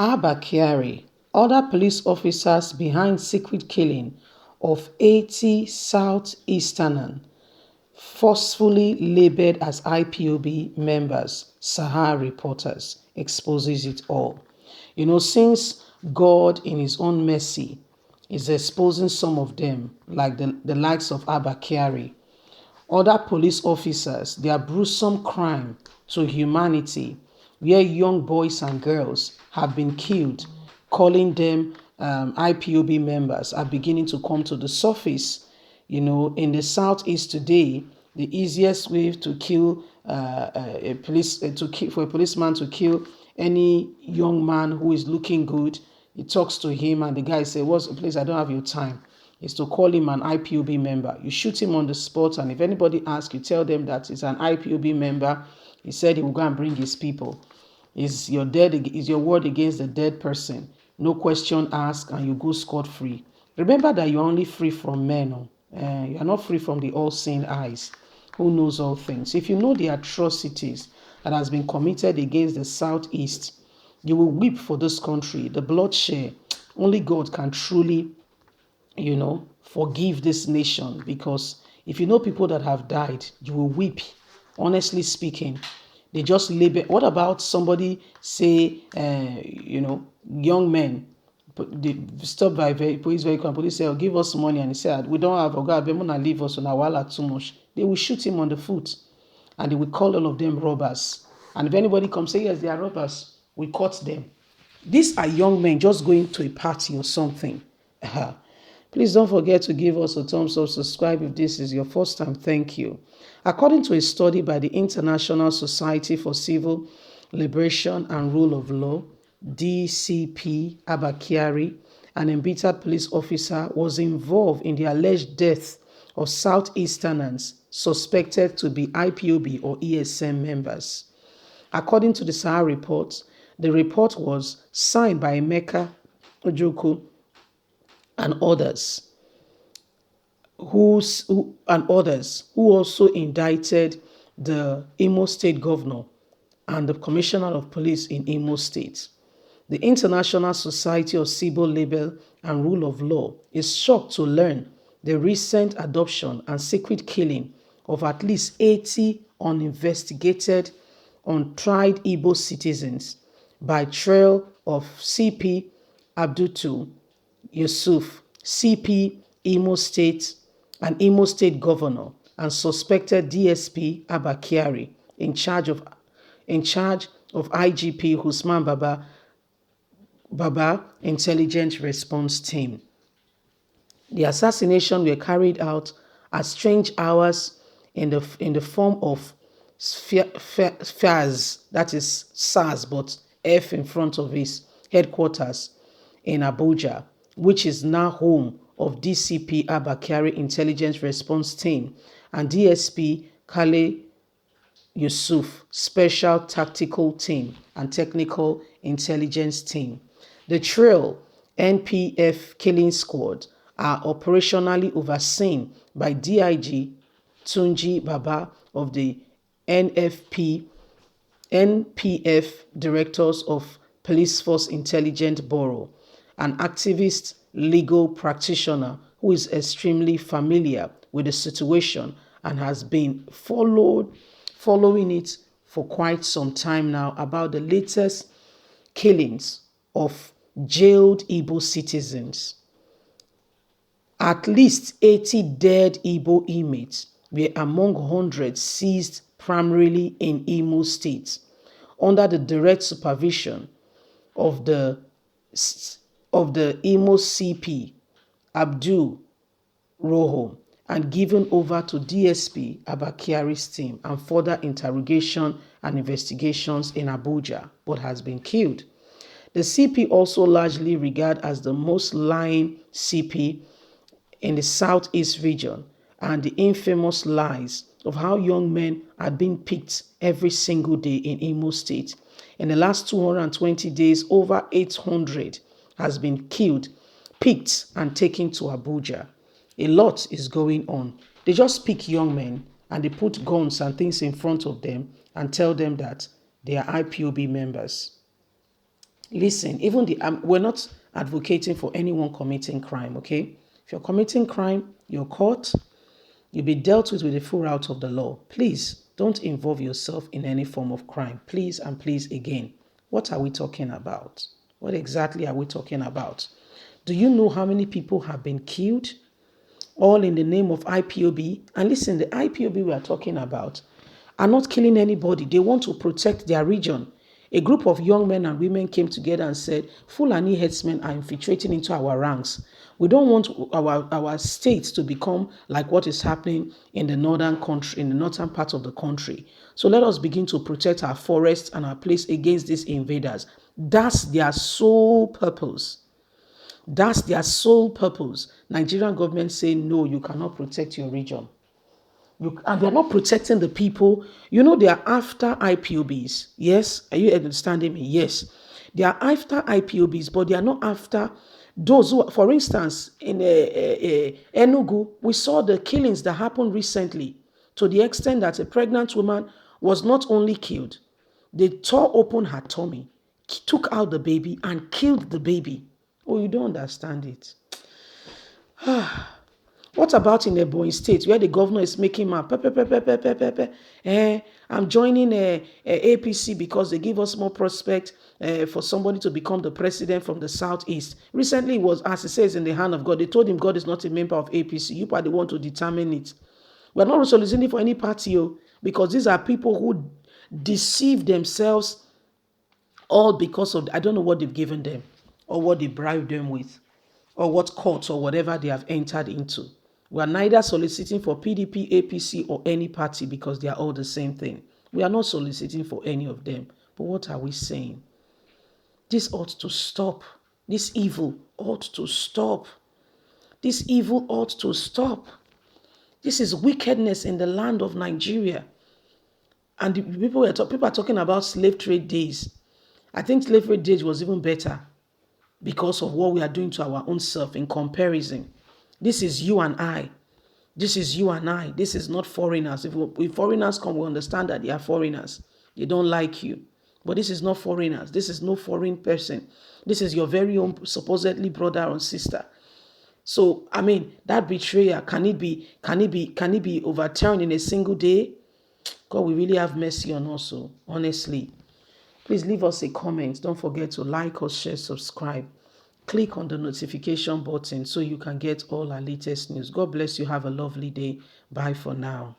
Abba other police officers behind secret killing of 80 Southeasterners forcefully labeled as IPOB members, Sahara reporters, exposes it all. Since God in his own mercy is exposing some of them, like the likes of Abba other police officers, their gruesome crime to humanity, where young boys and girls have been killed, calling them IPOB members, are beginning to come to the surface. In the Southeast today, the easiest way to kill for a policeman to kill any young man who is looking good, he talks to him and the guy says, "What's the place? I don't have your time." Is to call him an IPOB member. You shoot him on the spot, and if anybody asks, you tell them that he's an IPOB member. He said he will go and bring his people. Is your word against the dead person? No question asked, and you go scot-free. Remember that you're only free from men. You are not free from the all-seeing eyes, who knows all things. If you know the atrocities that has been committed against the Southeast, you will weep for this country. The bloodshed, only God can truly forgive this nation, because if you know people that have died, you will weep. Honestly speaking, they just label. What about somebody say, young men, they stop by police vehicle and police say, "Oh, give us money," and he said, "We don't have. Oh God, we want to leave us on a wala too much." They will shoot him on the foot, and they will call all of them robbers. And if anybody comes say, "Yes, they are robbers," we caught them. These are young men just going to a party or something. Please don't forget to give us a thumbs up, subscribe if this is your first time. Thank you. According to a study by the International Society for Civil Liberation and Rule of Law, DCP Abba an embittered police officer, was involved in the alleged death of Southeasterners suspected to be IPOB or ESM members. According to the Sahara report, the report was signed by Emeka Ojukwu and others who also indicted the Imo State governor and the commissioner of police in Imo State. The International Society of Civil Liberty and Rule of Law is shocked to learn the recent adoption and secret killing of at least 80 uninvestigated, untried Igbo citizens by trail of CP Abdutu Yusuf, CP Imo State, and Imo State Governor, and suspected DSP Abba in charge of IGP Usman Baba Intelligence Response Team. The assassination were carried out at strange hours in the form of FARS, that is SARS, but F in front of his headquarters in Abuja, which is now home of DCP Abba Intelligence Response Team, and DSP Kale Yusuf Special Tactical Team and Technical Intelligence Team. The Trail NPF Killing Squad are operationally overseen by DIG Tunji Baba of the NPF Directors of Police Force Intelligence Bureau, an activist legal practitioner who is extremely familiar with the situation and has been following it for quite some time now about the latest killings of jailed Igbo citizens. At least 80 dead Igbo inmates were among hundreds seized primarily in Imo State under the direct supervision of the Imo CP Abdul Roho and given over to DSP Abba team and further interrogation and investigations in Abuja, but has been killed. The CP also largely regarded as the most lying CP in the Southeast region, and the infamous lies of how young men had been picked every single day in Imo State. In the last 220 days, over 800 has been killed, picked, and taken to Abuja. A lot is going on. They just pick young men and they put guns and things in front of them and tell them that they are IPOB members. Listen, even we're not advocating for anyone committing crime, okay? If you're committing crime, you're caught, you'll be dealt with the full route of the law. Please don't involve yourself in any form of crime. Please and please again. What are we talking about? What exactly are we talking about? Do you know how many people have been killed? All in the name of IPOB. And listen, the IPOB we are talking about are not killing anybody. They want to protect their region. A group of young men and women came together and said, Fulani headsmen are infiltrating into our ranks. We don't want our states to become like what is happening in the northern country, in the northern part of the country. So let us begin to protect our forests and our place against these invaders. That's their sole purpose. That's their sole purpose. Nigerian government say, no, you cannot protect your region. And they're not protecting the people. You know, they are after IPOBs. Yes? Are you understanding me? Yes. They are after IPOBs, but they are not after those who, for instance, in Enugu, we saw the killings that happened recently to the extent that a pregnant woman was not only killed, they tore open her tummy, took out the baby, and killed the baby. Oh, you don't understand it. What about in Ebonyi State where the governor is making map? I'm joining APC because they give us more prospect for somebody to become the president from the southeast. Recently, it was, as it says, in the hand of God. They told him God is not a member of APC. You probably want to determine it. We're not soliciting for any party, because these are people who deceive themselves all because of, I don't know what they've given them or what they bribed them with or what courts or whatever they have entered into. We are neither soliciting for PDP, APC, or any party because they are all the same thing. We are not soliciting for any of them. But what are we saying? This ought to stop. This evil ought to stop. This evil ought to stop. This is wickedness in the land of Nigeria. And the people are talking about slave trade days. I think slave trade days was even better because of what we are doing to our own self in comparison. This is you and I. This is you and I. This is not foreigners. If foreigners come, we understand that they are foreigners. They don't like you. But this is not foreigners. This is no foreign person. This is your very own supposedly brother or sister. So, I mean, that betrayal, can it be overturned in a single day? God will really have mercy on us, honestly. Please leave us a comment. Don't forget to like or share, subscribe. Click on the notification button so you can get all our latest news. God bless you. Have a lovely day. Bye for now.